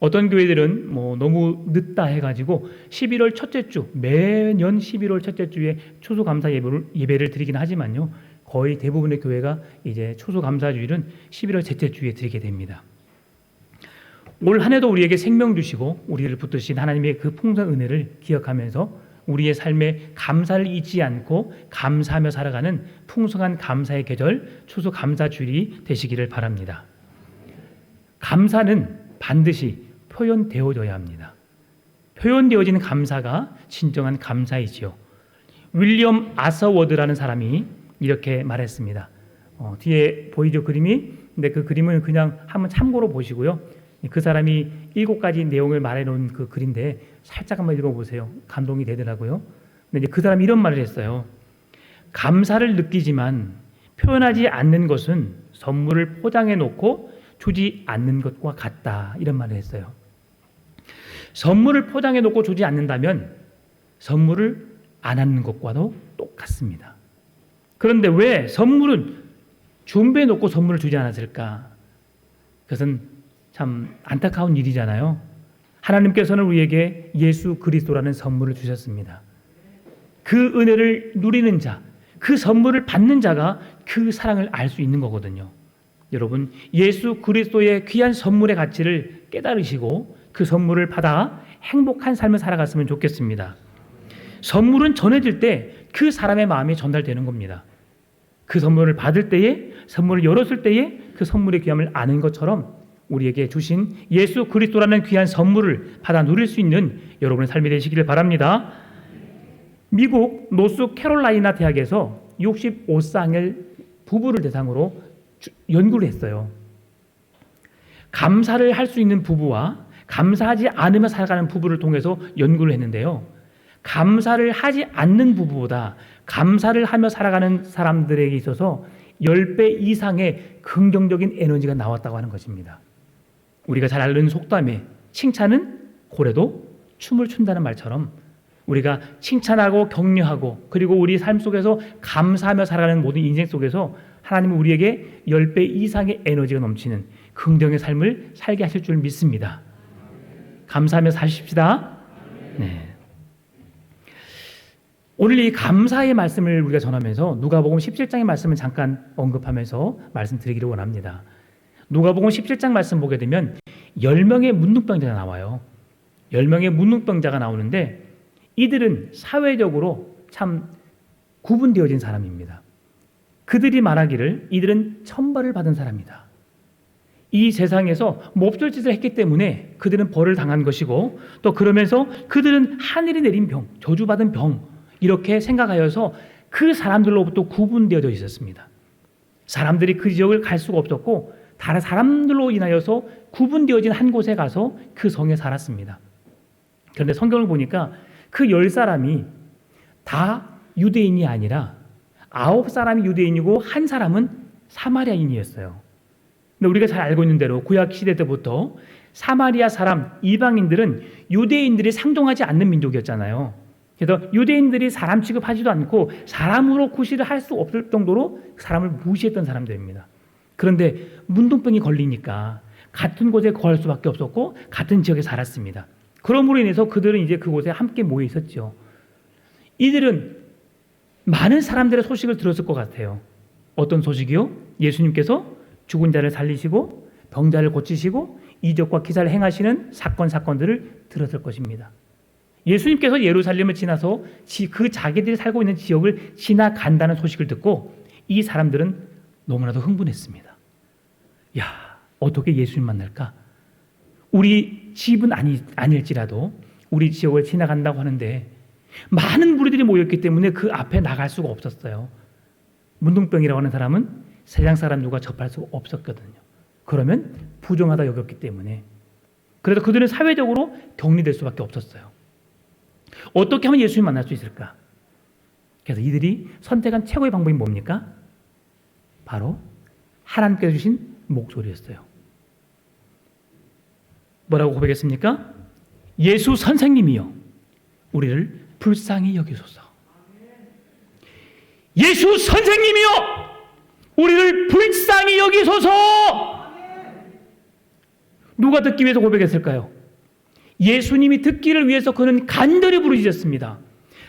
어떤 교회들은 너무 늦다 해가지고 11월 첫째 주, 매년 11월 첫째 주에 추수감사 예배를 드리긴 하지만요, 거의 대부분의 교회가 이제 추수감사주일은 11월 셋째 주에 드리게 됩니다. 올 한 해도 우리에게 생명 주시고 우리를 붙드신 하나님의 그 풍성한 은혜를 기억하면서 우리의 삶에 감사를 잊지 않고 감사하며 살아가는 풍성한 감사의 계절, 추수감사주일이 되시기를 바랍니다. 감사는 반드시 표현되어져야 합니다. 표현되어지는 감사가 진정한 감사이지요. 윌리엄 아서워드라는 사람이 이렇게 말했습니다. 뒤에 보이죠, 그림이? 근데 그 그림은 그냥 한번 참고로 보시고요. 그 사람이 7가지 내용을 말해놓은 그 글인데 살짝 한번 읽어보세요. 감동이 되더라고요. 근데 이제 그 사람이 이런 말을 했어요. 감사를 느끼지만 표현하지 않는 것은 선물을 포장해 놓고 주지 않는 것과 같다, 이런 말을 했어요. 선물을 포장해 놓고 주지 않는다면 선물을 안 하는 것과도 똑같습니다. 그런데 왜 선물은 준비해 놓고 선물을 주지 않았을까? 그것은 참 안타까운 일이잖아요. 하나님께서는 우리에게 예수 그리스도라는 선물을 주셨습니다. 그 은혜를 누리는 자, 그 선물을 받는 자가 그 사랑을 알 수 있는 거거든요. 여러분, 예수 그리스도의 귀한 선물의 가치를 깨달으시고 그 선물을 받아 행복한 삶을 살아갔으면 좋겠습니다. 선물은 전해질 때 그 사람의 마음이 전달되는 겁니다. 그 선물을 받을 때에, 선물을 열었을 때에 그 선물의 귀함을 아는 것처럼 우리에게 주신 예수 그리스도라는 귀한 선물을 받아 누릴 수 있는 여러분의 삶이 되시기를 바랍니다. 미국 노스캐롤라이나 대학에서 65쌍의 부부를 대상으로 연구를 했어요. 감사를 할 수 있는 부부와 감사하지 않으며 살아가는 부부를 통해서 연구를 했는데요. 감사를 하지 않는 부부보다 감사를 하며 살아가는 사람들에게 있어서 10배 이상의 긍정적인 에너지가 나왔다고 하는 것입니다. 우리가 잘 아는 속담에 칭찬은 고래도 춤을 춘다는 말처럼 우리가 칭찬하고 격려하고 그리고 우리 삶 속에서 감사하며 살아가는 모든 인생 속에서 하나님은 우리에게 10배 이상의 에너지가 넘치는 긍정의 삶을 살게 하실 줄 믿습니다. 감사하며 사십시다. 네. 오늘 이 감사의 말씀을 우리가 전하면서 누가복음 17장의 말씀을 잠깐 언급하면서 말씀드리기를 원합니다. 누가복음 17장 말씀 보게 되면 10명의 문둥병자가 나와요. 10명의 문둥병자가 나오는데 이들은 사회적으로 참 구분되어진 사람입니다. 그들이 말하기를 이들은 천벌을 받은 사람이다. 이 세상에서 몹쓸 짓을 했기 때문에 그들은 벌을 당한 것이고 또 그러면서 그들은 하늘이 내린 병, 저주받은 병 이렇게 생각하여서 그 사람들로부터 구분되어져 있었습니다. 사람들이 그 지역을 갈 수가 없었고 다른 사람들로 인하여서 구분되어진 한 곳에 가서 그 성에 살았습니다. 그런데 성경을 보니까 그 10사람이 다 유대인이 아니라 9사람이 유대인이고 한 사람은 사마리아인이었어요. 근데 우리가 잘 알고 있는 대로 구약 시대 때부터 사마리아 사람, 이방인들은 유대인들이 상종하지 않는 민족이었잖아요. 그래서 유대인들이 사람 취급하지도 않고 사람으로 구실을 할 수 없을 정도로 사람을 무시했던 사람들입니다. 그런데 문둥병이 걸리니까 같은 곳에 거할 수밖에 없었고 같은 지역에 살았습니다. 그러므로 인해서 그들은 이제 그곳에 함께 모여 있었죠. 이들은 많은 사람들의 소식을 들었을 것 같아요. 어떤 소식이요? 예수님께서 죽은 자를 살리시고 병자를 고치시고 이적과 기사를 행하시는 사건들을 들었을 것입니다. 예수님께서 예루살렘을 지나서 그 자기들이 살고 있는 지역을 지나간다는 소식을 듣고 이 사람들은 너무나도 흥분했습니다. 야, 어떻게 예수님 만날까? 우리 집은 아닐지라도 우리 지역을 지나간다고 하는데 많은 무리들이 모였기 때문에 그 앞에 나갈 수가 없었어요. 문둥병이라고 하는 사람은 세상 사람 누가 접할 수가 없었거든요. 그러면 부정하다 여겼기 때문에. 그래서 그들은 사회적으로 격리될 수밖에 없었어요. 어떻게 하면 예수님 만날 수 있을까? 그래서 이들이 선택한 최고의 방법이 뭡니까? 바로 하나님께서 주신 목소리였어요. 뭐라고 고백했습니까? 예수 선생님이여 우리를 불쌍히 여기소서. 예수 선생님이여 우리를 불쌍히 여기소서. 누가 듣기 위해서 고백했을까요? 예수님이 듣기를 위해서 그는 간절히 부르짖었습니다.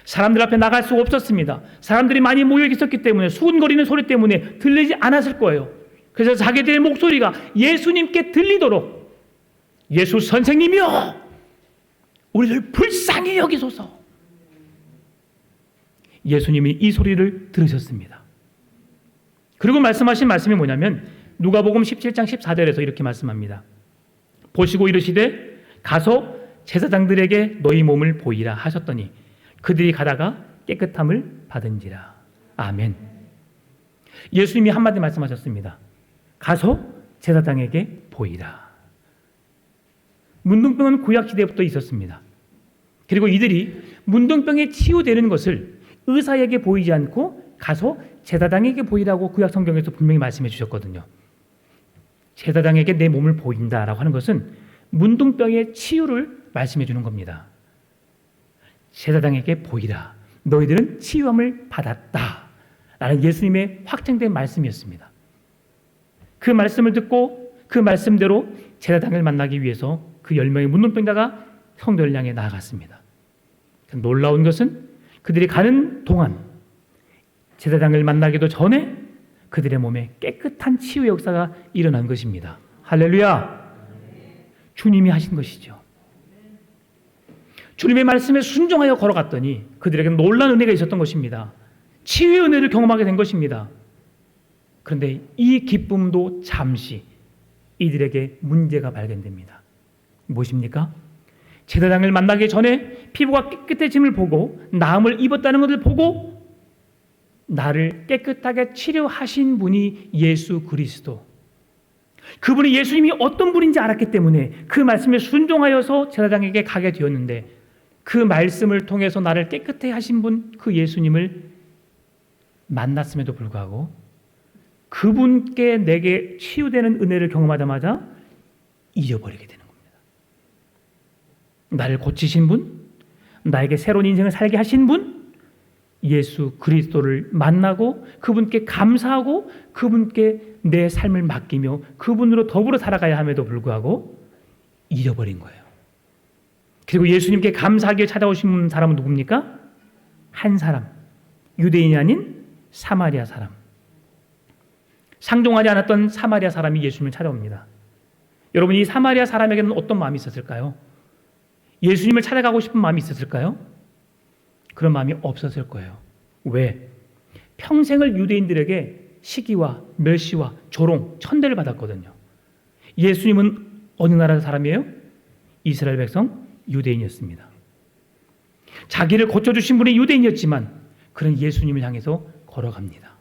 사람들 앞에 나갈 수가 없었습니다. 사람들이 많이 모여 있었기 때문에 수군거리는 소리 때문에 들리지 않았을 거예요. 그래서 자기들의 목소리가 예수님께 들리도록 예수 선생님이여 우리를 불쌍히 여기소서. 예수님이 이 소리를 들으셨습니다. 그리고 말씀하신 말씀이 뭐냐면 누가복음 17장 14절에서 이렇게 말씀합니다. 보시고 이르시되 가서 제사장들에게 너희 몸을 보이라 하셨더니 그들이 가다가 깨끗함을 받은지라. 아멘. 예수님이 한마디 말씀하셨습니다. 가서 제사장에게 보이라. 문둥병은 구약시대부터 있었습니다. 그리고 이들이 문둥병에 치유되는 것을 의사에게 보이지 않고 가서 제사장에게 보이라고 구약 성경에서 분명히 말씀해 주셨거든요. 제사장에게 내 몸을 보인다라고 하는 것은 문둥병의 치유를 말씀해 주는 겁니다. 제사장에게 보이라. 너희들은 치유함을 받았다. 라는 예수님의 확정된 말씀이었습니다. 그 말씀을 듣고 그 말씀대로 제사장을 만나기 위해서 그 10명의 문둥병자가 성전을 향해 나아갔습니다. 놀라운 것은 그들이 가는 동안 제사장을 만나기도 전에 그들의 몸에 깨끗한 치유의 역사가 일어난 것입니다. 할렐루야! 주님이 하신 것이죠. 주님의 말씀에 순종하여 걸어갔더니 그들에게 놀라운 은혜가 있었던 것입니다. 치유의 은혜를 경험하게 된 것입니다. 그런데 이 기쁨도 잠시 이들에게 문제가 발견됩니다. 무엇입니까? 제사장을 만나기 전에 피부가 깨끗해짐을 보고 나음을 입었다는 것을 보고 나를 깨끗하게 치료하신 분이 예수 그리스도. 그분이 예수님이 어떤 분인지 알았기 때문에 그 말씀에 순종하여서 제사장에게 가게 되었는데 그 말씀을 통해서 나를 깨끗해 하신 분 그 예수님을 만났음에도 불구하고 그분께 내게 치유되는 은혜를 경험하자마자 잊어버리게 되는 겁니다. 나를 고치신 분, 나에게 새로운 인생을 살게 하신 분, 예수 그리스도를 만나고 그분께 감사하고 그분께 내 삶을 맡기며 그분으로 더불어 살아가야 함에도 불구하고 잊어버린 거예요. 그리고 예수님께 감사하게 찾아오신 사람은 누굽니까? 한 사람, 유대인이 아닌 사마리아 사람. 상종하지 않았던 사마리아 사람이 예수님을 찾아옵니다. 여러분, 이 사마리아 사람에게는 어떤 마음이 있었을까요? 예수님을 찾아가고 싶은 마음이 있었을까요? 그런 마음이 없었을 거예요. 왜? 평생을 유대인들에게 시기와 멸시와 조롱, 천대를 받았거든요. 예수님은 어느 나라 사람이에요? 이스라엘 백성 유대인이었습니다. 자기를 고쳐주신 분이 유대인이었지만 그는 예수님을 향해서 걸어갑니다.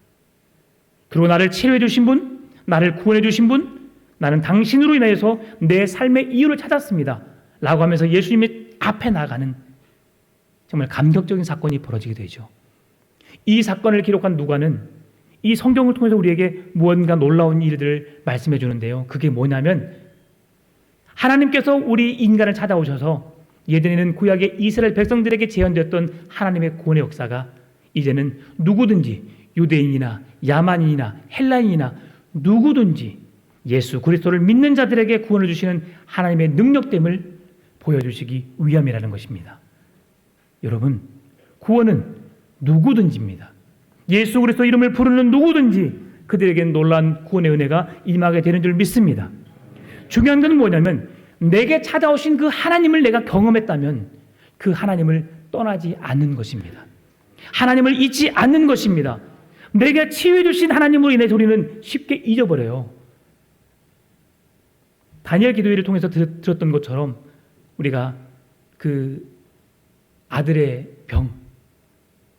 그리고 나를 치료해 주신 분, 나를 구원해 주신 분, 나는 당신으로 인해서 내 삶의 이유를 찾았습니다. 라고 하면서 예수님의 앞에 나가는 정말 감격적인 사건이 벌어지게 되죠. 이 사건을 기록한 누가는 이 성경을 통해서 우리에게 무언가 놀라운 일들을 말씀해 주는데요. 그게 뭐냐면 하나님께서 우리 인간을 찾아오셔서 예전에는 구약의 이스라엘 백성들에게 제한되었던 하나님의 구원의 역사가 이제는 누구든지 유대인이나 야만인이나 헬라인이나 누구든지 예수 그리스도를 믿는 자들에게 구원을 주시는 하나님의 능력됨을 보여주시기 위함이라는 것입니다. 여러분, 구원은 누구든지입니다. 예수 그리스도 이름을 부르는 누구든지 그들에게는 놀라운 구원의 은혜가 임하게 되는 줄 믿습니다. 중요한 건 뭐냐면 내게 찾아오신 그 하나님을 내가 경험했다면 그 하나님을 떠나지 않는 것입니다. 하나님을 잊지 않는 것입니다. 내게 치유해 주신 하나님으로 인해 우리는 쉽게 잊어버려요. 다니엘 기도회를 통해서 들었던 것처럼 우리가 그 아들의 병,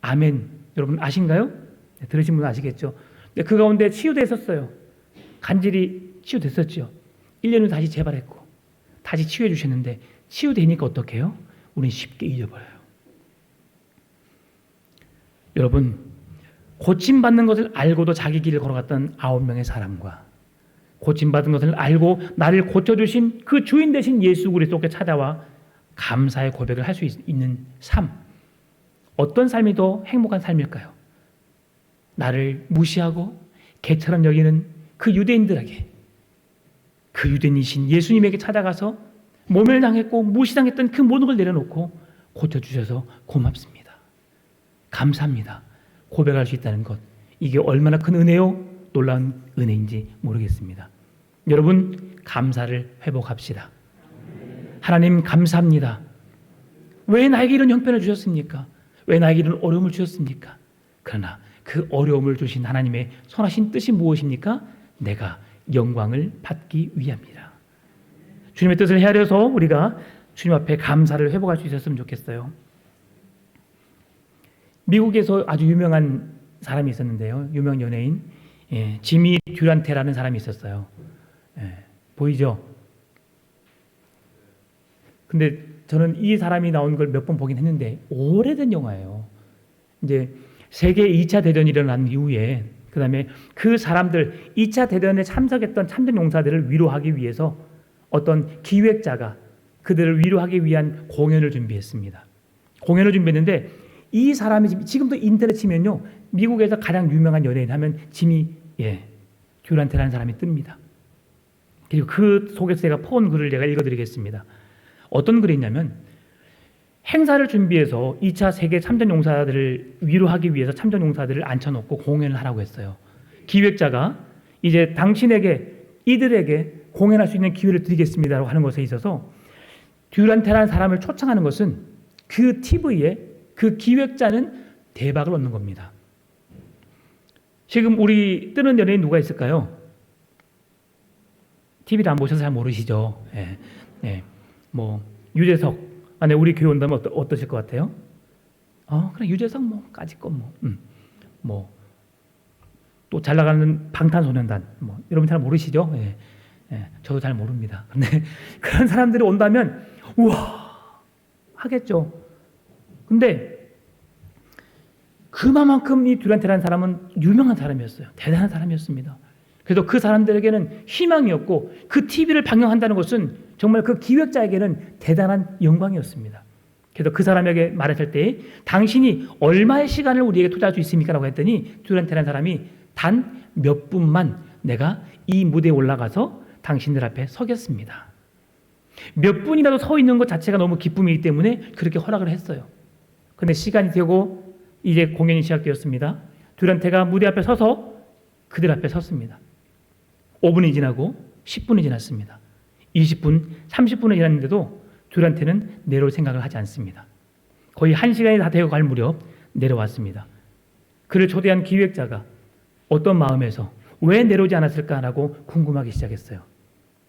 아멘, 여러분 아신가요? 네, 들으신 분은 아시겠죠? 근데 그 가운데 치유됐었어요. 간질이 치유됐었죠. 1년 후 다시 재발했고 다시 치유해 주셨는데 치유되니까 어떻게 해요? 우리는 쉽게 잊어버려요. 여러분, 고침받는 것을 알고도 자기 길을 걸어갔던 9명의 사람과 고침받은 것을 알고 나를 고쳐주신 그 주인 되신 예수 그리스도께 찾아와 감사의 고백을 할 수 있는 삶, 어떤 삶이 더 행복한 삶일까요? 나를 무시하고 개처럼 여기는 그 유대인들에게, 그 그 유대인이신 예수님에게 찾아가서 모멸당했고 무시당했던 그 모든 걸 내려놓고 고쳐주셔서 고맙습니다. 감사합니다. 고백할 수 있다는 것, 이게 얼마나 큰 은혜요, 놀라운 은혜인지 모르겠습니다. 여러분, 감사를 회복합시다. 하나님 감사합니다. 왜 나에게 이런 형편을 주셨습니까? 왜 나에게 이런 어려움을 주셨습니까? 그러나 그 어려움을 주신 하나님의 선하신 뜻이 무엇입니까? 내가 영광을 받기 위함이라. 주님의 뜻을 헤아려서 우리가 주님 앞에 감사를 회복할 수 있었으면 좋겠어요. 미국에서 아주 유명한 사람이 있었는데요. 유명 연예인, 지미 듀란테라는 사람이 있었어요. 보이죠? 근데 저는 이 사람이 나온 걸 몇 번 보긴 했는데 오래된 영화예요. 이제 세계 2차 대전이 일어난 이후에 그다음에 그 사람들 2차 대전에 참석했던 참전 용사들을 위로하기 위해서 어떤 기획자가 그들을 위로하기 위한 공연을 준비했습니다. 공연을 준비했는데 이 사람이 지금도 인터넷 치면요, 미국에서 가장 유명한 연예인 하면 지미 듀란테라는 사람이 뜹니다. 그리고 그 속에서 제가 퍼온 글을 제가 읽어드리겠습니다. 어떤 글이 있냐면, 행사를 준비해서 2차 세계 참전 용사들을 위로하기 위해서 참전 용사들을 앉혀놓고 공연을 하라고 했어요. 기획자가 이제 당신에게 이들에게 공연할 수 있는 기회를 드리겠습니다라고 하는 것에 있어서 듀란테라는 사람을 초청하는 것은 그 TV에 그 기획자는 대박을 얻는 겁니다. 지금 우리 뜨는 연예인 누가 있을까요? TV를 안 보셔서 잘 모르시죠. 뭐 유재석, 우리 교회 온다면 어떠실 것 같아요? 그래, 유재석 까짓 거 또 잘 나가는 방탄소년단 여러분 잘 모르시죠? 저도 잘 모릅니다. 근데 그런 사람들이 온다면 우와 하겠죠. 근데 그만큼 이 듀란테라는 사람은 유명한 사람이었어요. 대단한 사람이었습니다. 그래서 그 사람들에게는 희망이었고 그 TV를 방영한다는 것은 정말 그 기획자에게는 대단한 영광이었습니다. 그래서 그 사람에게 말했을 때 당신이 얼마의 시간을 우리에게 투자할 수 있습니까? 라고 했더니 듀란테라는 사람이 단 몇 분만 내가 이 무대에 올라가서 당신들 앞에 서겠습니다. 몇 분이라도 서 있는 것 자체가 너무 기쁨이기 때문에 그렇게 허락을 했어요. 그런데 시간이 되고 이제 공연이 시작되었습니다. 듀란테가 무대 앞에 서서 그들 앞에 섰습니다. 5분이 지나고 10분이 지났습니다. 20분, 30분이 지났는데도 듀란테는 내려올 생각을 하지 않습니다. 거의 1시간이 다 되어 갈 무렵 내려왔습니다. 그를 초대한 기획자가 어떤 마음에서 왜 내려오지 않았을까라고 궁금하기 시작했어요.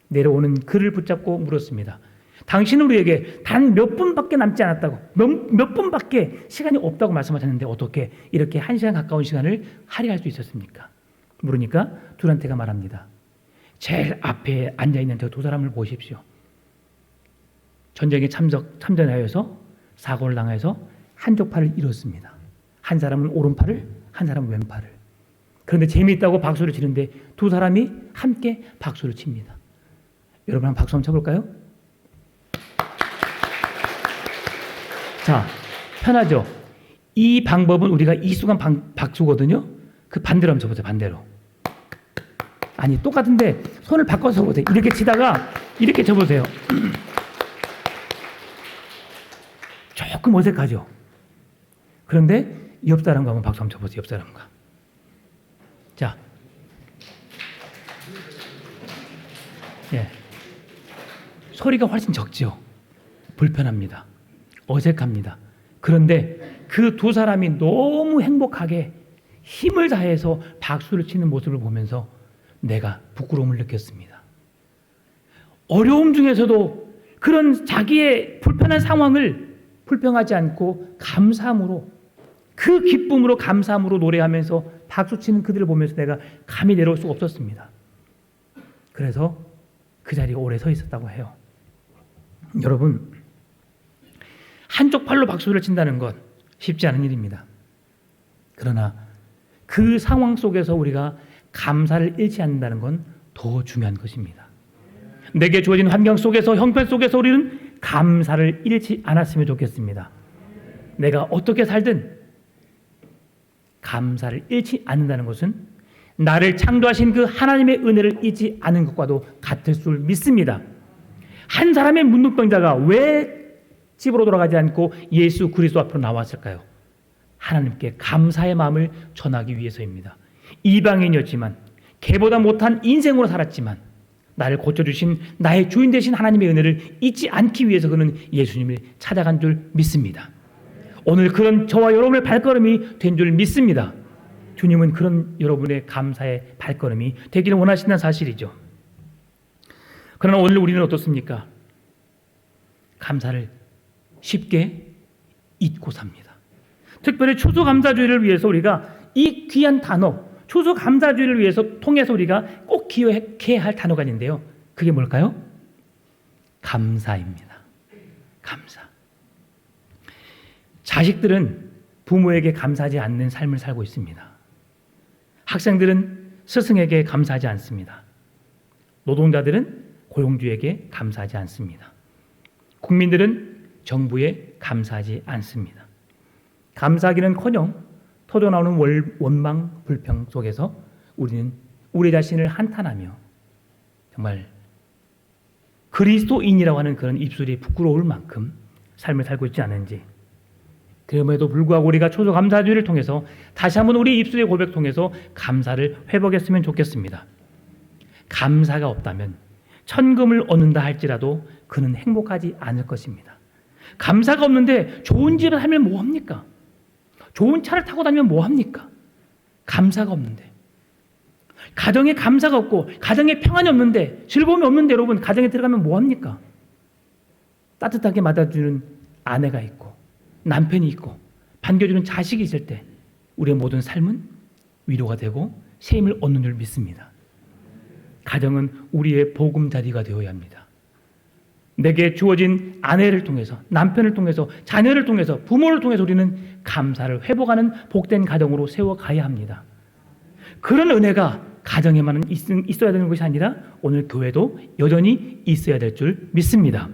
내려오는 그를 붙잡고 물었습니다. 당신은 우리에게 단 몇 분밖에 남지 않았다고, 몇 분밖에 시간이 없다고 말씀하셨는데 어떻게 이렇게 1시간 가까운 시간을 할애할 수 있었습니까? 물으니까 듀란테가 말합니다. 제일 앞에 앉아있는 저 두 사람을 보십시오. 전쟁에 참전하여서 사고를 당해서 한쪽 팔을 잃었습니다. 한 사람은 오른팔을, 한 사람은 왼팔을. 그런데 재미있다고 박수를 치는데 두 사람이 함께 박수를 칩니다. 여러분 한번 박수 한번 쳐볼까요? 자, 편하죠? 이 방법은 우리가 이 순간 박수거든요. 그 반대로 한번 쳐보세요. 반대로. 아니 똑같은데 손을 바꿔서 보세요. 이렇게 치다가 이렇게 쳐보세요. 조금 어색하죠? 그런데 옆 사람과 한번 박수 한번 쳐보세요. 옆 사람과. 자, 소리가 훨씬 적죠. 불편합니다. 어색합니다. 그런데 그 두 사람이 너무 행복하게 힘을 다해서 박수를 치는 모습을 보면서 내가 부끄러움을 느꼈습니다. 어려움 중에서도 그런 자기의 불편한 상황을 불평하지 않고 감사함으로, 그 기쁨으로 감사함으로 노래하면서 박수치는 그들을 보면서 내가 감히 내려올 수가 없었습니다. 그래서 그 자리에 오래 서 있었다고 해요. 여러분, 한쪽 팔로 박수를 친다는 것 쉽지 않은 일입니다. 그러나 그 상황 속에서 우리가 감사를 잃지 않는다는 건 더 중요한 것입니다. 내게 주어진 환경 속에서, 형편 속에서 우리는 감사를 잃지 않았으면 좋겠습니다. 내가 어떻게 살든 감사를 잃지 않는다는 것은 나를 창조하신 그 하나님의 은혜를 잊지 않은 것과도 같을 줄 믿습니다. 한 사람의 문둥병자가 왜 집으로 돌아가지 않고 예수 그리스도 앞으로 나왔을까요? 하나님께 감사의 마음을 전하기 위해서입니다. 이방인이었지만 개보다 못한 인생으로 살았지만 나를 고쳐주신 나의 주인 되신 하나님의 은혜를 잊지 않기 위해서 그는 예수님을 찾아간 줄 믿습니다. 오늘 그런 저와 여러분의 발걸음이 된 줄 믿습니다. 주님은 그런 여러분의 감사의 발걸음이 되기를 원하신다는 사실이죠. 그러나 오늘 우리는 어떻습니까? 감사를 쉽게 잊고 삽니다. 특별히 추수감사주의를 위해서 우리가 이 귀한 단어 추수감사주의를 위해서 통해서 우리가 꼭 기억해야 할 단어가 있는데요. 그게 뭘까요? 감사입니다. 감사. 자식들은 부모에게 감사하지 않는 삶을 살고 있습니다. 학생들은 스승에게 감사하지 않습니다. 노동자들은 고용주에게 감사하지 않습니다. 국민들은 정부에 감사하지 않습니다. 감사하기는커녕 터져나오는 원망, 불평 속에서 우리는 우리 자신을 한탄하며 정말 그리스도인이라고 하는 그런 입술이 부끄러울 만큼 삶을 살고 있지 않은지, 그럼에도 불구하고 우리가 추수감사주의를 통해서 다시 한번 우리 입술의 고백 통해서 감사를 회복했으면 좋겠습니다. 감사가 없다면 천금을 얻는다 할지라도 그는 행복하지 않을 것입니다. 감사가 없는데 좋은 집에 살면 뭐합니까? 좋은 차를 타고 다니면 뭐합니까? 감사가 없는데, 가정에 감사가 없고 가정에 평안이 없는데, 즐거움이 없는데 여러분 가정에 들어가면 뭐합니까? 따뜻하게 맞아주는 아내가 있고 남편이 있고 반겨주는 자식이 있을 때 우리의 모든 삶은 위로가 되고 새 힘을 얻는 줄 믿습니다. 가정은 우리의 보금자리가 되어야 합니다. 내게 주어진 아내를 통해서, 남편을 통해서, 자녀를 통해서, 부모를 통해서 우리는 감사를 회복하는 복된 가정으로 세워가야 합니다. 그런 은혜가 가정에만 있어야 되는 것이 아니라 오늘 교회도 여전히 있어야 될 줄 믿습니다.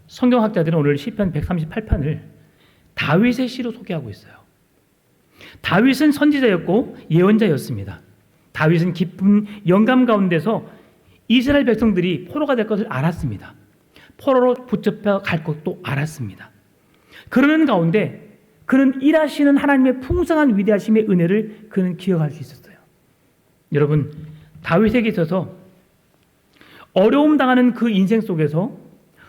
성경학자들은 오늘 시편 138편을 다윗의 시로 소개하고 있어요. 다윗은 선지자였고 예언자였습니다. 다윗은 깊은 영감 가운데서 이스라엘 백성들이 포로가 될 것을 알았습니다. 포로로 붙잡혀 갈 것도 알았습니다. 그러는 가운데 그는 일하시는 하나님의 풍성한 위대하심의 은혜를 그는 기억할 수 있었어요. 여러분, 다윗에게 있어서 어려움 당하는 그 인생 속에서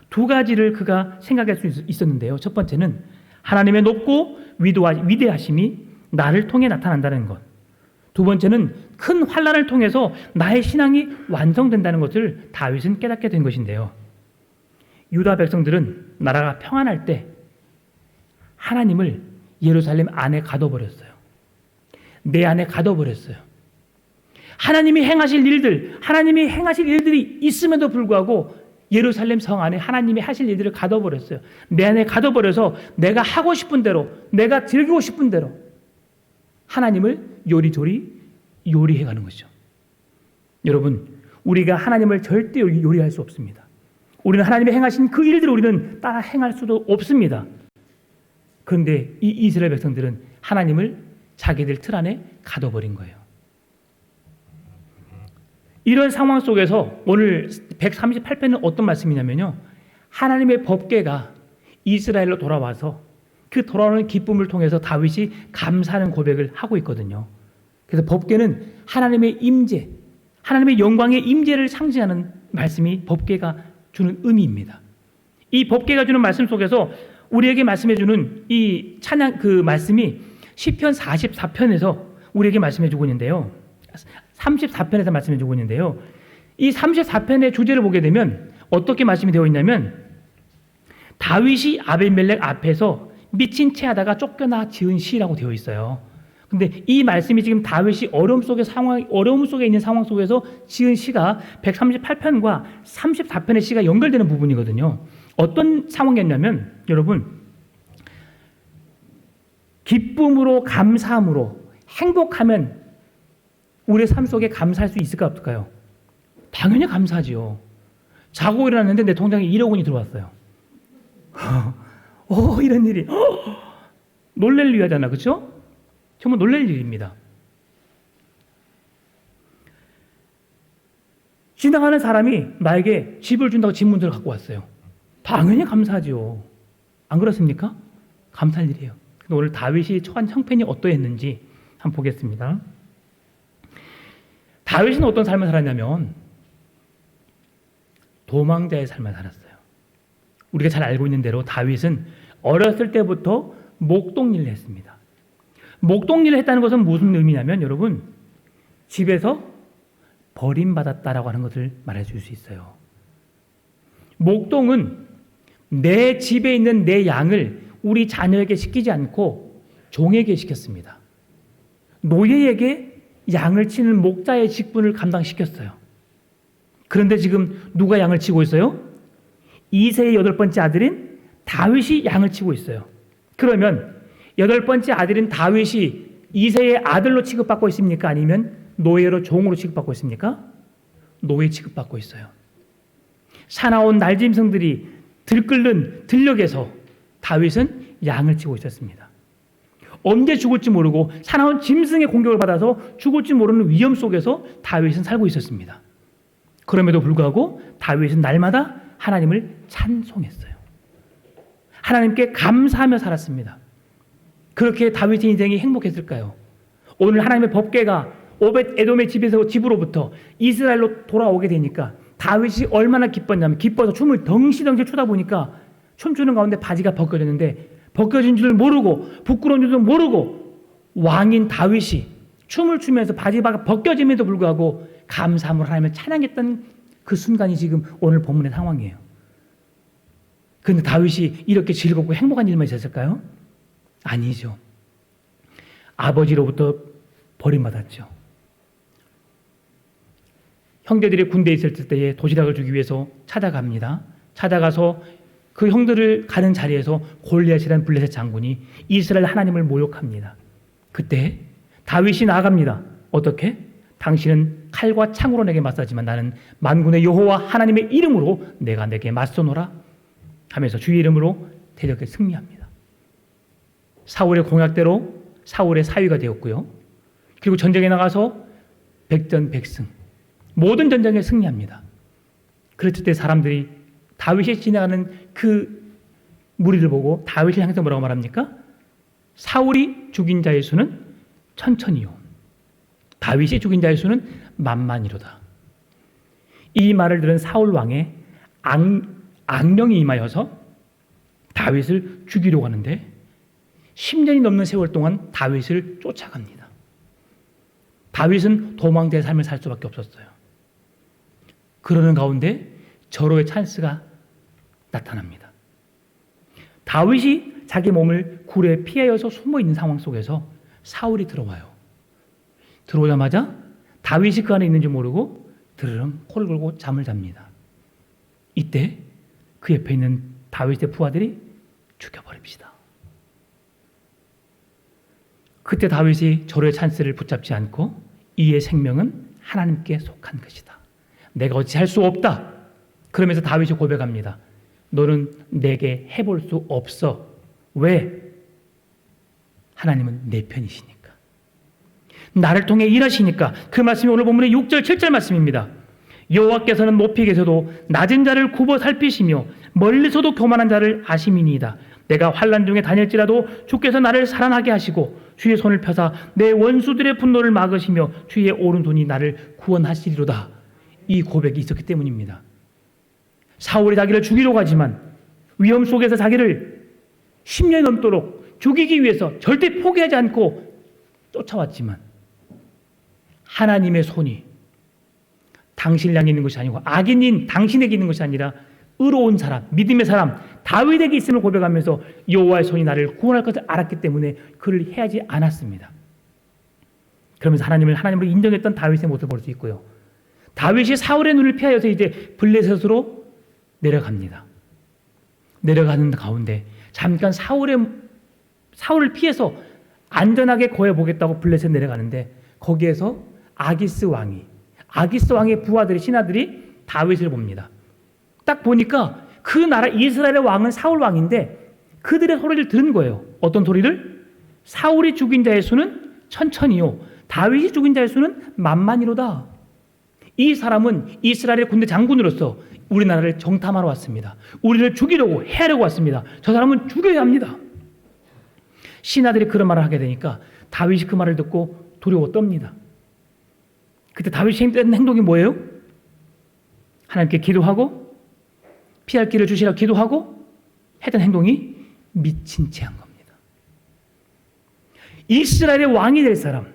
두 가지를 그가 생각할 수 있었는데요. 첫 번째는 하나님의 높고 위대하심이 나를 통해 나타난다는 것. 두 번째는 큰 환난을 통해서 나의 신앙이 완성된다는 것을 다윗은 깨닫게 된 것인데요. 유다 백성들은 나라가 평안할 때 하나님을 예루살렘 안에 가둬버렸어요. 내 안에 가둬버렸어요. 하나님이 행하실 일들이 있음에도 불구하고 예루살렘 성 안에 하나님이 하실 일들을 가둬버렸어요. 내 안에 가둬버려서 내가 하고 싶은 대로, 내가 즐기고 싶은 대로 하나님을 요리조리 요리해가는 것이죠. 여러분, 우리가 하나님을 절대 요리할 수 없습니다. 우리는 하나님이 행하신 그 일들을 우리는 따라 행할 수도 없습니다. 그런데 이 이스라엘 백성들은 하나님을 자기들 틀 안에 가둬버린 거예요. 이런 상황 속에서 오늘 138편은 어떤 말씀이냐면요, 하나님의 법궤가 이스라엘로 돌아와서 그 돌아오는 기쁨을 통해서 다윗이 감사하는 고백을 하고 있거든요. 그래서 법궤는 하나님의 임재, 하나님의 영광의 임재를 상징하는 말씀이 법궤가 주는 의미입니다. 이 법궤가 주는 말씀 속에서 우리에게 말씀해 주는 이 찬양 그 말씀이 시편 44편에서 우리에게 말씀해 주고 있는데요. 34편에서 말씀해 주고 있는데요. 이 34편의 주제를 보게 되면 어떻게 말씀이 되어 있냐면, 다윗이 아비멜렉 앞에서 미친 채 하다가 쫓겨나 지은 시라고 되어 있어요. 근데 이 말씀이 지금 다윗이 어려움 속에 있는 상황 속에서 지은 시가 138편과 34편의 시가 연결되는 부분이거든요. 어떤 상황이었냐면, 여러분, 기쁨으로 감사함으로 행복하면 우리의 삶 속에 감사할 수 있을까 없을까요? 당연히 감사하지요. 자고 일어났는데 내 통장에 1억 원이 들어왔어요. 이런 일이 놀랄 일이잖아, 그렇죠? 정말 놀랄 일입니다. 지나가는 사람이 나에게 집을 준다고 집 문서를 갖고 왔어요. 당연히 감사하죠. 안 그렇습니까? 감사할 일이에요. 오늘 다윗이 처한 형편이 어떠했는지 한번 보겠습니다. 다윗은 어떤 삶을 살았냐면 도망자의 삶을 살았어요. 우리가 잘 알고 있는 대로 다윗은 어렸을 때부터 목동일을 했습니다. 목동일을 했다는 것은 무슨 의미냐면 여러분, 집에서 버림받았다라고 하는 것을 말해줄 수 있어요. 목동은 내 집에 있는 내 양을 우리 자녀에게 시키지 않고 종에게 시켰습니다. 노예에게 양을 치는 목자의 직분을 감당시켰어요. 그런데 지금 누가 양을 치고 있어요? 이새의 8번째 아들인 다윗이 양을 치고 있어요. 그러면 8번째 아들인 다윗이 이새의 아들로 취급받고 있습니까? 아니면 노예로 종으로 취급받고 있습니까? 노예 취급받고 있어요. 사나운 날짐승들이 들끓는 들녘에서 다윗은 양을 치고 있었습니다. 언제 죽을지 모르고 사나운 짐승의 공격을 받아서 죽을지 모르는 위험 속에서 다윗은 살고 있었습니다. 그럼에도 불구하고 다윗은 날마다 하나님을 찬송했어요. 하나님께 감사하며 살았습니다. 그렇게 다윗의 인생이 행복했을까요? 오늘 하나님의 법궤가 오벳 에돔의 집으로부터 이스라엘로 돌아오게 되니까 다윗이 얼마나 기뻤냐면 기뻐서 춤을 덩실덩실 추다 보니까 춤추는 가운데 바지가 벗겨졌는데 벗겨진 줄 모르고 부끄러운 줄도 모르고 왕인 다윗이 춤을 추면서 바지가 벗겨짐에도 불구하고 감사함으로 하나님을 찬양했던 그 순간이 지금 오늘 본문의 상황이에요. 그런데 다윗이 이렇게 즐겁고 행복한 일만 있었을까요? 아니죠. 아버지로부터 버림받았죠. 형제들이 군대에 있을 때에 도시락을 주기 위해서 찾아갑니다. 찾아가서 그 형들을 가는 자리에서 골리앗이라는 블레셋 장군이 이스라엘 하나님을 모욕합니다. 그때 다윗이 나아갑니다. 어떻게? 당신은 칼과 창으로 내게 맞서지만 나는 만군의 여호와 하나님의 이름으로 내가 내게 맞서노라 하면서 주의 이름으로 대적에 승리합니다. 사울의 공약대로 사울의 사위가 되었고요. 그리고 전쟁에 나가서 백전백승 모든 전쟁에 승리합니다. 그랬을 때 사람들이 다윗이 지나가는 그 무리를 보고 다윗을 향해서 뭐라고 말합니까? 사울이 죽인 자의 수는 천천히요. 다윗이 죽인 자의 수는 만만이로다. 이 말을 들은 사울 왕의 악령이 임하여서 다윗을 죽이려고 하는데 10년이 넘는 세월 동안 다윗을 쫓아갑니다. 다윗은 도망자의 삶을 살 수밖에 없었어요. 그러는 가운데 절호의 찬스가 나타납니다. 다윗이 자기 몸을 굴에 피하여서 숨어있는 상황 속에서 사울이 들어와요. 들어오자마자 다윗이 그 안에 있는지 모르고 드르릉 코를 골고 잠을 잡니다. 이때 그 옆에 있는 다윗의 부하들이 죽여버립시다. 그때 다윗이 절호의 찬스를 붙잡지 않고 이의 생명은 하나님께 속한 것이다. 내가 어찌할 수 없다. 그러면서 다윗이 고백합니다. 너는 내게 해볼 수 없어. 왜? 하나님은 내 편이시니까. 나를 통해 일하시니까. 그 말씀이 오늘 본문의 6절 7절 말씀입니다. 여호와께서는 높이 계셔도 낮은 자를 굽어 살피시며 멀리서도 교만한 자를 아심이니이다. 내가 환난 중에 다닐지라도 주께서 나를 살아나게 하시고 주의 손을 펴사 내 원수들의 분노를 막으시며 주의 오른손이 나를 구원하시리로다. 이 고백이 있었기 때문입니다. 사울이 자기를 죽이려고 하지만 위험 속에서 자기를 10년이 넘도록 죽이기 위해서 절대 포기하지 않고 쫓아왔지만 하나님의 손이 당신을 향해 있는 것이 아니고 악인인 당신에게 있는 것이 아니라 의로운 사람, 믿음의 사람 다윗에게 있음을 고백하면서 여호와의 손이 나를 구원할 것을 알았기 때문에 그를 해하지 않았습니다. 그러면서 하나님으로 인정했던 다윗의 모습을 볼 수 있고요. 다윗이 사울의 눈을 피하여서 이제 블레셋으로 내려갑니다. 내려가는 가운데 잠깐 사울을 피해서 안전하게 거해보겠다고 블레셋 내려가는데 거기에서 아기스 왕의 부하들이 신하들이 다윗을 봅니다. 딱 보니까 그 나라 이스라엘의 왕은 사울 왕인데 그들의 소리를 들은 거예요. 어떤 소리를? 사울이 죽인 자의 수는 천천히요. 다윗이 죽인 자의 수는 만만이로다. 이 사람은 이스라엘의 군대 장군으로서 우리나라를 정탐하러 왔습니다. 우리를 죽이려고 해하려고 왔습니다. 저 사람은 죽여야 합니다. 신하들이 그런 말을 하게 되니까 다윗이 그 말을 듣고 두려워 떱니다. 그때 다윗이 했던 행동이 뭐예요? 하나님께 기도하고 피할 길을 주시라고 기도하고 했던 행동이 미친 채 한 겁니다. 이스라엘의 왕이 될 사람,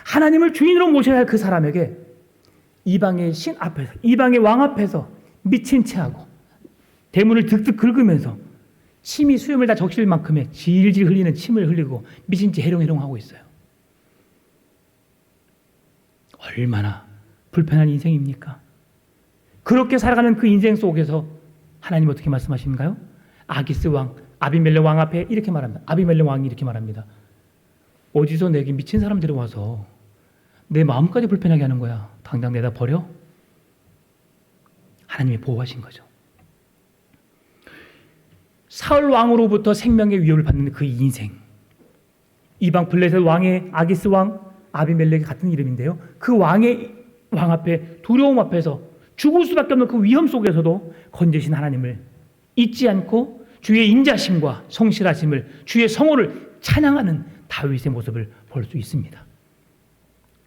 하나님을 주인으로 모셔야 할 그 사람에게 이방의 신 앞에서, 이방의 왕 앞에서 미친 채 하고 대문을 득득 긁으면서 침이 수염을 다 적실 만큼의 질질 흘리는 침을 흘리고 미친 채 해롱해롱하고 있어요. 얼마나 불편한 인생입니까? 그렇게 살아가는 그 인생 속에서 하나님 어떻게 말씀하시는가요? 아기스 왕, 아비멜렉 왕 앞에 이렇게 말합니다. 아비멜렉 왕이 이렇게 말합니다. 어디서 내게 미친 사람들이 와서 내 마음까지 불편하게 하는 거야. 당장 내다 버려? 하나님이 보호하신 거죠. 사울 왕으로부터 생명의 위협을 받는 그 인생. 이방 블레셋 왕의 아기스 왕, 아비멜렉이 같은 이름인데요. 그 왕의 왕 앞에 두려움 앞에서 죽을 수밖에 없는 그 위험 속에서도 건지신 하나님을 잊지 않고 주의 인자심과 성실하심을, 주의 성호를 찬양하는 다윗의 모습을 볼 수 있습니다.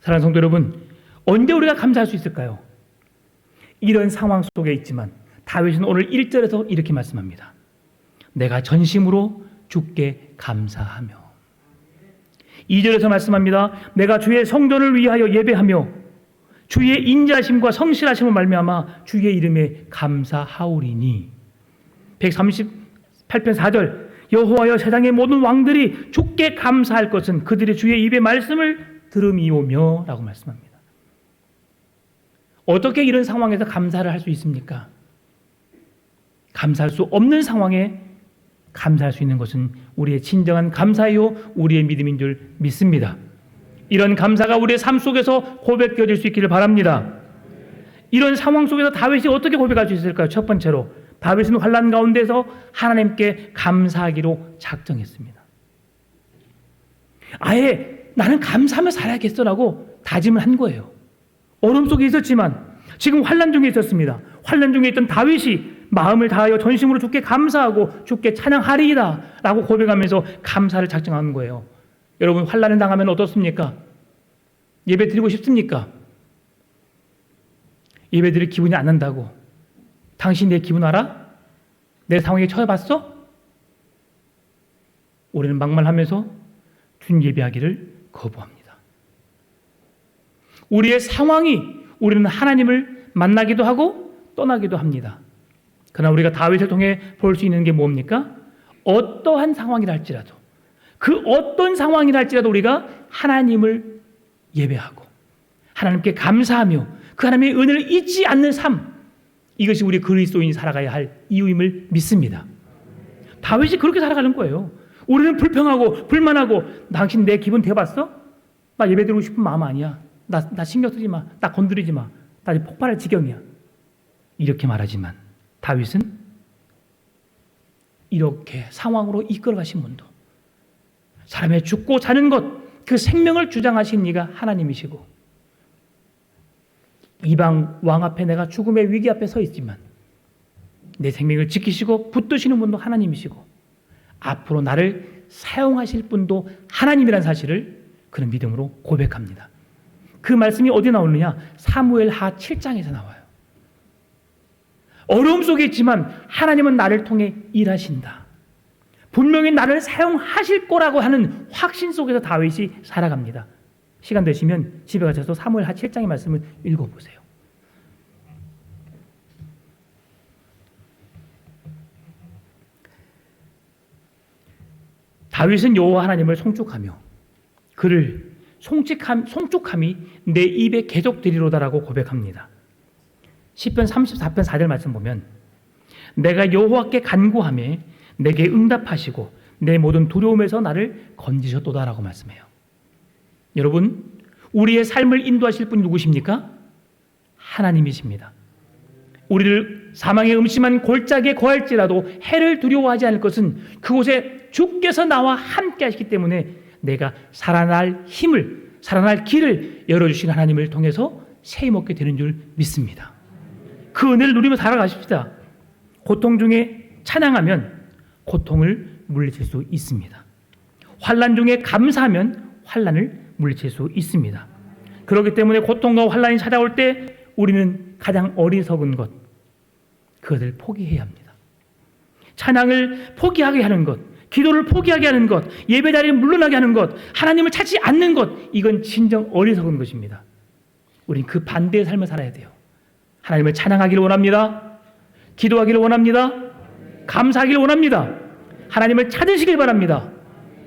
사랑하는 성도 여러분, 언제 우리가 감사할 수 있을까요? 이런 상황 속에 있지만 다윗은 오늘 1절에서 이렇게 말씀합니다. 내가 전심으로 주께 감사하며. 2절에서 말씀합니다. 내가 주의 성전을 위하여 예배하며 주의 인자심과 성실하심을 말미암아 주의 이름에 감사하오리니. 138편 4절 여호와여 세상의 모든 왕들이 주께 감사할 것은 그들이 주의 입의 말씀을 들음이오며 라고 말씀합니다. 어떻게 이런 상황에서 감사를 할 수 있습니까? 감사할 수 없는 상황에 감사할 수 있는 것은 우리의 진정한 감사요 우리의 믿음인 줄 믿습니다. 이런 감사가 우리의 삶 속에서 고백되어질 수 있기를 바랍니다. 이런 상황 속에서 다윗이 어떻게 고백할 수 있을까요? 첫 번째로 다윗은 환난 가운데서 하나님께 감사하기로 작정했습니다. 아예 나는 감사하며 살아야겠어라고 다짐을 한 거예요. 어려움 속에 있었지만 지금 환난 중에 있었습니다. 환난 중에 있던 다윗이 마음을 다하여 전심으로 주께 감사하고 주께 찬양하리이다 라고 고백하면서 감사를 작정하는 거예요. 여러분, 환난을 당하면 어떻습니까? 예배 드리고 싶습니까? 예배 드릴 기분이 안 난다고. 당신 내 기분 알아? 내 상황에 처해봤어? 우리는 막말하면서 준 예배하기를 거부합니다. 우리의 상황이 우리는 하나님을 만나기도 하고 떠나기도 합니다. 그러나 우리가 다윗을 통해 볼 수 있는 게 뭡니까? 어떠한 상황이라 할지라도, 그 어떤 상황이라 할지라도 우리가 하나님을 예배하고 하나님께 감사하며 그 하나님의 은혜를 잊지 않는 삶, 이것이 우리 그리스도인이 살아가야 할 이유임을 믿습니다. 다윗이 그렇게 살아가는 거예요. 우리는 불평하고 불만하고 당신 내 기분 대봤어? 나 예배드리고 싶은 마음 아니야. 나 신경 쓰지 마. 나 건드리지 마. 나 폭발할 지경이야. 이렇게 말하지만 다윗은 이렇게 상황으로 이끌어가신 분도, 사람의 죽고 사는 것, 그 생명을 주장하신 이가 하나님이시고, 이방 왕 앞에 내가 죽음의 위기 앞에 서 있지만 내 생명을 지키시고 붙드시는 분도 하나님이시고 앞으로 나를 사용하실 분도 하나님이라는 사실을 그는 믿음으로 고백합니다. 그 말씀이 어디 나오느냐? 사무엘하 7장에서 나와요. 어려움 속에 있지만 하나님은 나를 통해 일하신다. 분명히 나를 사용하실 거라고 하는 확신 속에서 다윗이 살아갑니다. 시간 되시면 집에 가셔서 사무엘하 7장의 말씀을 읽어보세요. 다윗은 여호와 하나님을 송축하며 그를 송축함이 내 입에 계속 되리로다라고 고백합니다. 시편 34편 4절 말씀 보면 내가 여호와께 간구하며 내게 응답하시고 내 모든 두려움에서 나를 건지셨도다라고 말씀해요. 여러분, 우리의 삶을 인도하실 분이 누구십니까? 하나님이십니다. 우리를 사망의 음침한 골짜기에 거할지라도 해를 두려워하지 않을 것은 그곳에 주께서 나와 함께 하시기 때문에 내가 살아날 힘을, 살아날 길을 열어주신 하나님을 통해서 세임 얻게 되는 줄 믿습니다. 그 은혜를 누리며 살아가십시다. 고통 중에 찬양하면 고통을 물리칠 수 있습니다. 환난 중에 감사하면 환난을 물리칠 수 있습니다. 그렇기 때문에 고통과 환난이 찾아올 때 우리는 가장 어리석은 것, 그것을 포기해야 합니다. 찬양을 포기하게 하는 것, 기도를 포기하게 하는 것, 예배 자리에 물러나게 하는 것, 하나님을 찾지 않는 것, 이건 진정 어리석은 것입니다. 우리는 그 반대의 삶을 살아야 돼요. 하나님을 찬양하기를 원합니다. 기도하기를 원합니다. 감사하기를 원합니다. 하나님을 찾으시길 바랍니다.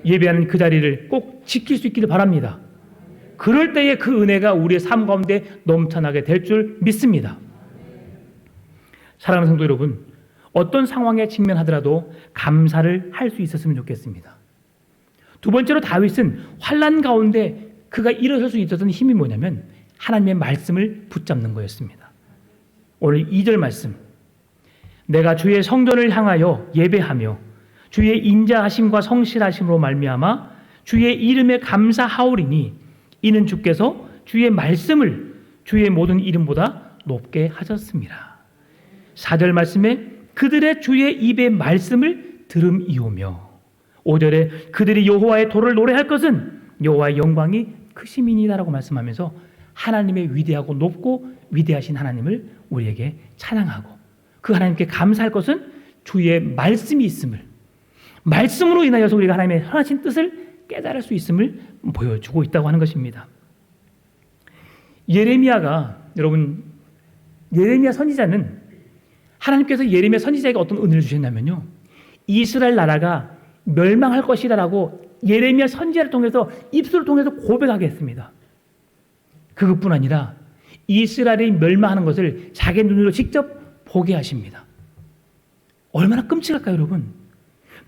예배하는 그 자리를 꼭 지킬 수 있기를 바랍니다. 그럴 때에 그 은혜가 우리의 삶 가운데 넘쳐나게 될 줄 믿습니다. 사랑하는 성도 여러분, 어떤 상황에 직면하더라도 감사를 할 수 있었으면 좋겠습니다. 두 번째로 다윗은 환난 가운데 그가 일어설 수 있었던 힘이 뭐냐면 하나님의 말씀을 붙잡는 거였습니다. 오늘 2절 말씀, 내가 주의 성전을 향하여 예배하며 주의 인자하심과 성실하심으로 말미암아 주의 이름에 감사하오리니 이는 주께서 주의 말씀을 주의 모든 이름보다 높게 하셨습니다. 4절 말씀에 그들의 주의 입의 말씀을 들음이오며 5절에 그들이 여호와의 도를 노래할 것은 여호와의 영광이 크심이니다라고 말씀하면서 하나님의 위대하고 높고 위대하신 하나님을 우리에게 찬양하고 그 하나님께 감사할 것은 주의 말씀이 있음을, 말씀으로 인하여서 우리가 하나님의 선하신 뜻을 깨달을 수 있음을 보여주고 있다고 하는 것입니다. 여러분 예레미야 선지자는 하나님께서 예레미야 선지자에게 어떤 은혜를 주셨냐면요, 이스라엘 나라가 멸망할 것이라고 예레미야 선지자를 통해서 입술을 통해서 고백하게 했습니다. 그것뿐 아니라 이스라엘이 멸망하는 것을 자기 눈으로 직접 보게 하십니다. 얼마나 끔찍할까요, 여러분?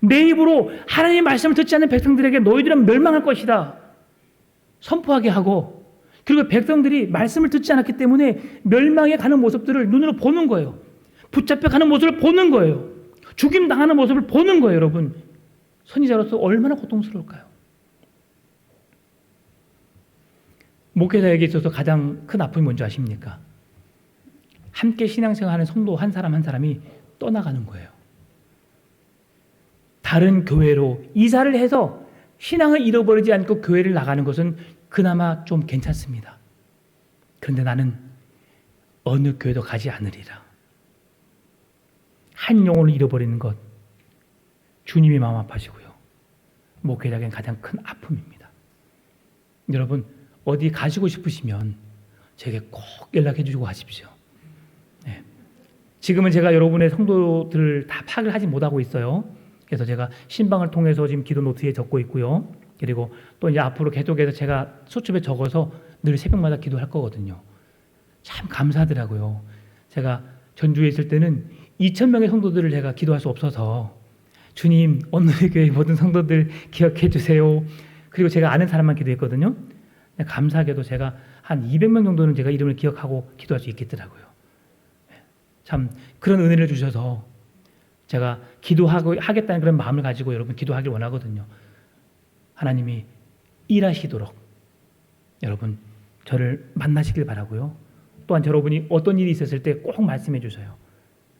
내 입으로 하나님의 말씀을 듣지 않는 백성들에게 너희들은 멸망할 것이다 선포하게 하고, 그리고 백성들이 말씀을 듣지 않았기 때문에 멸망에 가는 모습들을 눈으로 보는 거예요. 붙잡혀 가는 모습을 보는 거예요. 죽임 당하는 모습을 보는 거예요. 여러분, 선지자로서 얼마나 고통스러울까요? 목회자에게 있어서 가장 큰 아픔이 뭔지 아십니까? 함께 신앙생활하는 성도 한 사람 한 사람이 떠나가는 거예요. 다른 교회로 이사를 해서 신앙을 잃어버리지 않고 교회를 나가는 것은 그나마 좀 괜찮습니다. 그런데 나는 어느 교회도 가지 않으리라. 한 영혼을 잃어버리는 것, 주님이 마음 아파하시고요, 목회자에게는 가장 큰 아픔입니다. 여러분, 어디 가시고 싶으시면 제게 꼭 연락해 주시고 가십시오. 네. 지금은 제가 여러분의 성도들을 다 파악을 하지 못하고 있어요. 그래서 제가 신방을 통해서 지금 기도 노트에 적고 있고요. 그리고 또 이제 앞으로 계속해서 제가 수첩에 적어서 늘 새벽마다 기도할 거거든요. 참 감사하더라고요. 제가 전주에 있을 때는 2,000명의 성도들을 제가 기도할 수 없어서 주님, 오늘의 교회 모든 성도들 기억해 주세요. 그리고 제가 아는 사람만 기도했거든요. 감사하게도 제가 한 200명 정도는 제가 이름을 기억하고 기도할 수 있겠더라고요. 참 그런 은혜를 주셔서 제가 하겠다는 그런 마음을 가지고 여러분 기도하길 원하거든요. 하나님이 일하시도록 여러분 저를 만나시길 바라고요. 또한 여러분이 어떤 일이 있었을 때 꼭 말씀해 주세요.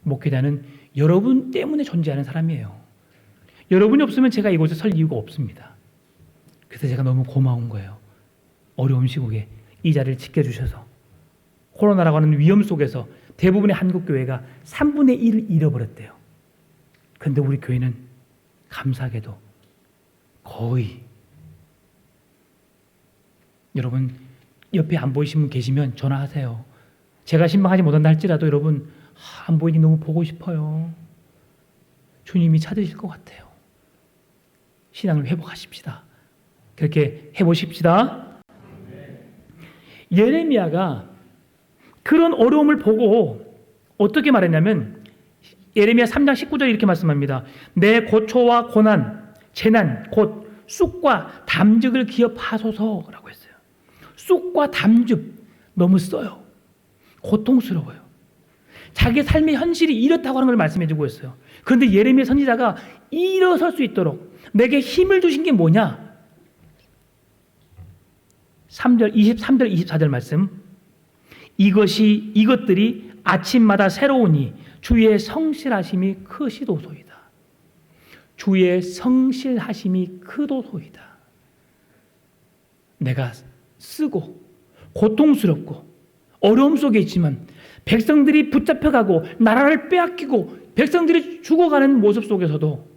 목회자는 여러분 때문에 존재하는 사람이에요. 여러분이 없으면 제가 이곳에 설 이유가 없습니다. 그래서 제가 너무 고마운 거예요. 어려운 시국에 이 자리를 지켜주셔서 코로나라고 하는 위험 속에서 대부분의 한국 교회가 3분의 1을 잃어버렸대요. 그런데 우리 교회는 감사하게도 거의, 여러분 옆에 안 보이신 분 계시면 전화하세요. 제가 신방하지 못한다 할지라도 여러분 안 보이니 너무 보고 싶어요. 주님이 찾으실 것 같아요. 신앙을 회복하십시다. 그렇게 해보십시다. 예레미야가 그런 어려움을 보고 어떻게 말했냐면 예레미야 3장 19절에 이렇게 말씀합니다. 내 고초와 고난, 재난, 곧 쑥과 담즙을 기업하소서라고 했어요. 쑥과 담즙 너무 써요. 고통스러워요. 자기 삶의 현실이 이렇다고 하는 걸 말씀해주고 있어요. 그런데 예레미야 선지자가 일어설 수 있도록 내게 힘을 주신 게 뭐냐? 3절, 23절, 24절 말씀. 이것들이 아침마다 새로우니 주의 성실하심이 크시도소이다. 주의 성실하심이 크도소이다. 내가 쓰고 고통스럽고 어려움 속에 있지만 백성들이 붙잡혀가고 나라를 빼앗기고 백성들이 죽어가는 모습 속에서도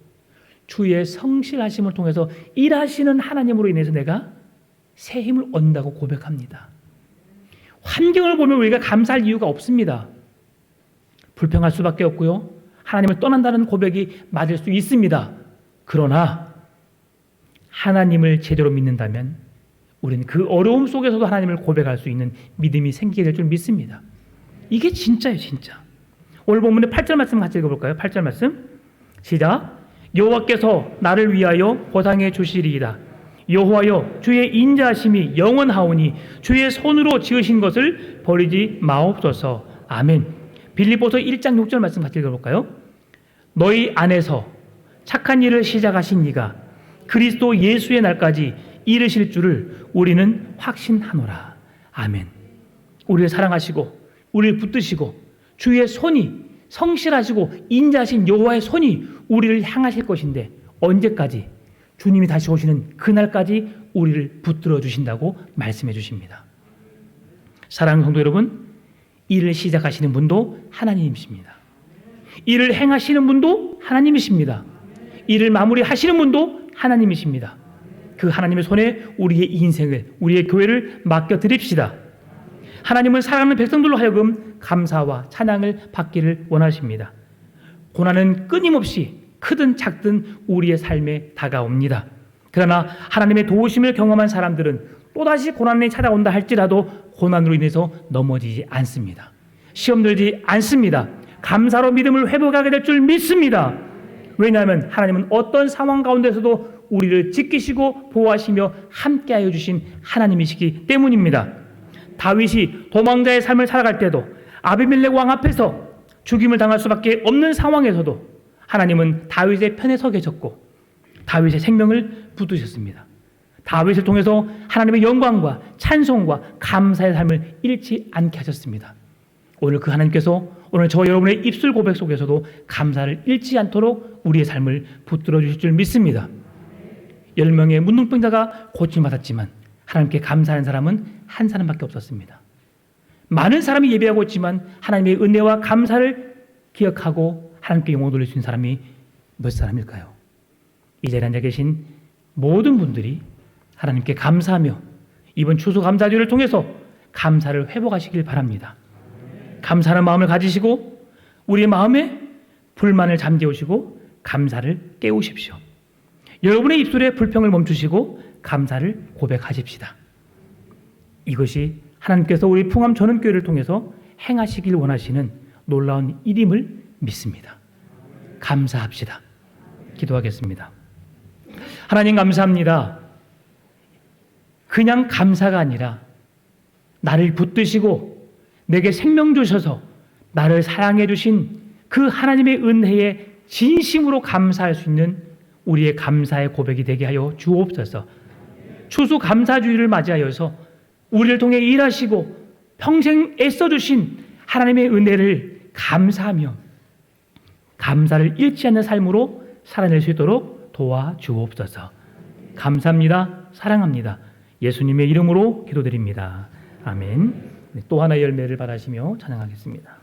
주의 성실하심을 통해서 일하시는 하나님으로 인해서 내가 새 힘을 얻는다고 고백합니다. 환경을 보면 우리가 감사할 이유가 없습니다. 불평할 수밖에 없고요. 하나님을 떠난다는 고백이 맞을 수 있습니다. 그러나 하나님을 제대로 믿는다면 우리는 그 어려움 속에서도 하나님을 고백할 수 있는 믿음이 생기게 될 줄 믿습니다. 이게 진짜예요, 진짜. 오늘 본문의 8절 말씀 같이 읽어볼까요? 8절 말씀 시작. 여호와께서 나를 위하여 보상해 주시리이다. 여호와여 주의 인자하심이 영원하오니 주의 손으로 지으신 것을 버리지 마옵소서. 아멘. 빌립보서 1장 6절 말씀 같이 읽어볼까요? 너희 안에서 착한 일을 시작하신 이가 그리스도 예수의 날까지 이르실 줄을 우리는 확신하노라. 아멘. 우리를 사랑하시고 우리를 붙드시고 주의 손이 성실하시고 인자하신 여호와의 손이 우리를 향하실 것인데 언제까지? 주님이 다시 오시는 그날까지 우리를 붙들어 주신다고 말씀해 주십니다. 사랑하는 성도 여러분, 일을 시작하시는 분도 하나님이십니다. 일을 행하시는 분도 하나님이십니다. 일을 마무리하시는 분도 하나님이십니다. 그 하나님의 손에 우리의 인생을, 우리의 교회를 맡겨드립시다. 하나님은 사랑하는 백성들로 하여금 감사와 찬양을 받기를 원하십니다. 고난은 끊임없이 크든 작든 우리의 삶에 다가옵니다. 그러나 하나님의 도우심을 경험한 사람들은 또다시 고난이 찾아온다 할지라도 고난으로 인해서 넘어지지 않습니다. 시험 들지 않습니다. 감사로 믿음을 회복하게 될 줄 믿습니다. 왜냐하면 하나님은 어떤 상황 가운데서도 우리를 지키시고 보호하시며 함께하여 주신 하나님이시기 때문입니다. 다윗이 도망자의 삶을 살아갈 때도 아비멜렉 왕 앞에서 죽임을 당할 수밖에 없는 상황에서도 하나님은 다윗의 편에 서 계셨고 다윗의 생명을 붙드셨습니다. 다윗을 통해서 하나님의 영광과 찬송과 감사의 삶을 잃지 않게 하셨습니다. 오늘 그 하나님께서 오늘 저 여러분의 입술 고백 속에서도 감사를 잃지 않도록 우리의 삶을 붙들어 주실 줄 믿습니다. 10명의 문둥병자가 고침받았지만 하나님께 감사하는 사람은 한 사람밖에 없었습니다. 많은 사람이 예배하고 있지만 하나님의 은혜와 감사를 기억하고 하나님께 영광 돌릴 수 있는 사람이 몇 사람일까요? 이 자리에 앉아 계신 모든 분들이 하나님께 감사하며 이번 추수감사주를 통해서 감사를 회복하시길 바랍니다. 감사하는 마음을 가지시고 우리의 마음에 불만을 잠재우시고 감사를 깨우십시오. 여러분의 입술에 불평을 멈추시고 감사를 고백하십시다. 이것이 하나님께서 우리 풍암 전원교회를 통해서 행하시길 원하시는 놀라운 일임을 믿습니다. 감사합시다. 기도하겠습니다. 하나님 감사합니다. 그냥 감사가 아니라 나를 붙드시고 내게 생명 주셔서 나를 사랑해 주신 그 하나님의 은혜에 진심으로 감사할 수 있는 우리의 감사의 고백이 되게 하여 주옵소서. 추수감사주의를 맞이하여서 우리를 통해 일하시고 평생 애써주신 하나님의 은혜를 감사하며 감사를 잃지 않는 삶으로 살아낼 수 있도록 도와주옵소서. 감사합니다. 사랑합니다. 예수님의 이름으로 기도드립니다. 아멘. 또 하나의 열매를 바라시며 찬양하겠습니다.